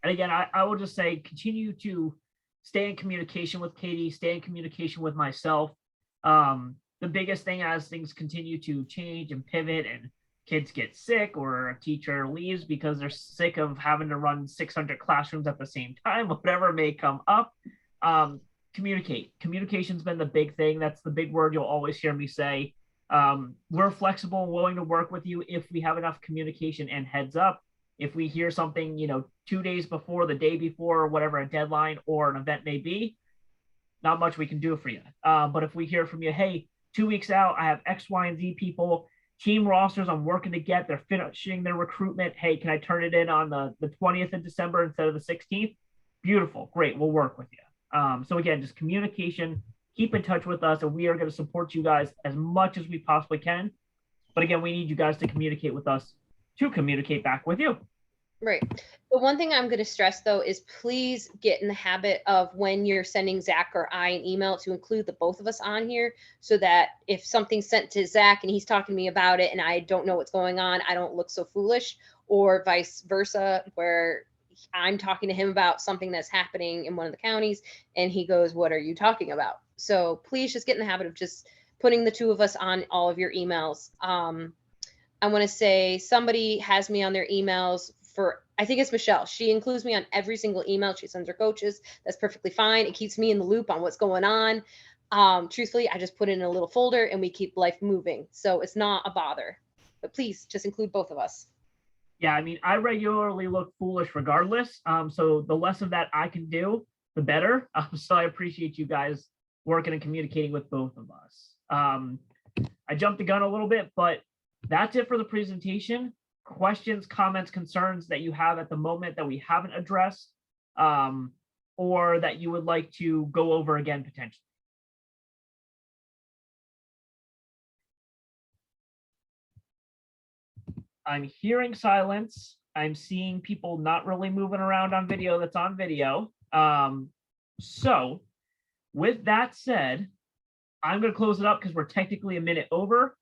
again, I will just say, continue to stay in communication with Katie, stay in communication with myself. The biggest thing as things continue to change and pivot and kids get sick or a teacher leaves because they're sick of having to run 600 classrooms at the same time, whatever may come up, communicate. Communication's been the big thing. That's the big word you'll always hear me say. We're flexible and willing to work with you if we have enough communication and heads up. If we hear something, 2 days before, the day before, or whatever a deadline or an event may be, not much we can do for you. But if we hear from you, hey, 2 weeks out, I have X, Y, and Z people, team rosters I'm working to get, they're finishing their recruitment. Hey, can I turn it in on the 20th of December instead of the 16th? Beautiful. Great. We'll work with you. So again, just communication, keep in touch with us, and we are going to support you guys as much as we possibly can But again, we need you guys to communicate with us to communicate back with you. Right. The one thing I'm going to stress though is please get in the habit of when you're sending Zach or I an email to include the both of us on here, so that if something's sent to Zach and he's talking to me about it and I don't know what's going on, I don't look so foolish, or vice versa, where I'm talking to him about something that's happening in one of the counties and he goes, "What are you talking about?" So please just get in the habit of just putting the two of us on all of your emails. I want to say somebody has me on their emails for, I think it's Michelle. She includes me on every single email she sends her coaches. That's perfectly fine. It keeps me in the loop on what's going on. Truthfully, I just put it in a little folder and we keep life moving. So it's not a bother, but please just include both of us. Yeah, I mean, I regularly look foolish regardless. So the less of that I can do, the better. So I appreciate you guys working and communicating with both of us. I jumped the gun a little bit, but that's it for the presentation. Questions, comments, concerns that you have at the moment that we haven't addressed, or that you would like to go over again potentially? I'm hearing silence. I'm seeing people not really moving around on video that's on video. So with that said, I'm going to close it up because we're technically a minute over.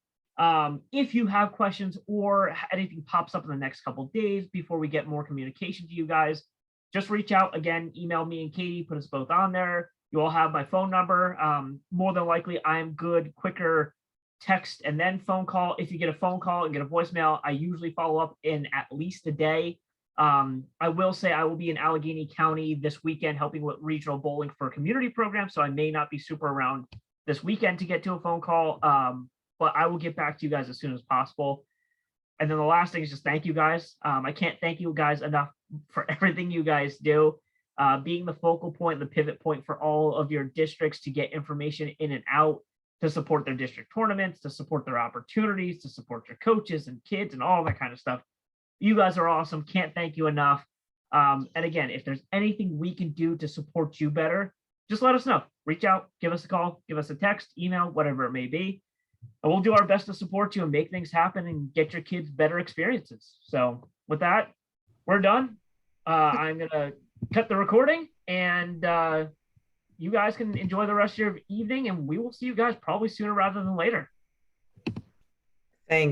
If you have questions or anything pops up in the next couple of days before we get more communication to you guys, just reach out again, email me and Katie, put us both on there. You all have my phone number. More than likely, I'm good, quicker text and then phone call. If you get a phone call and get a voicemail, I usually follow up in at least a day. I will say I will be in Allegheny County this weekend helping with regional bowling for a community program, so I may not be super around this weekend to get to a phone call. But I will get back to you guys as soon as possible. And then the last thing is just thank you guys. I can't thank you guys enough for everything you guys do, being the focal point, the pivot point for all of your districts to get information in and out, to support their district tournaments, to support their opportunities, to support your coaches and kids and all that kind of stuff. You guys are awesome. Can't thank you enough. And again, if there's anything we can do to support you better, just let us know. Reach out, give us a call, give us a text, email, whatever it may be. And we'll do our best to support you and make things happen and get your kids better experiences. So with that, we're done. I'm going to cut the recording, and you guys can enjoy the rest of your evening, and we will see you guys probably sooner rather than later. Thanks.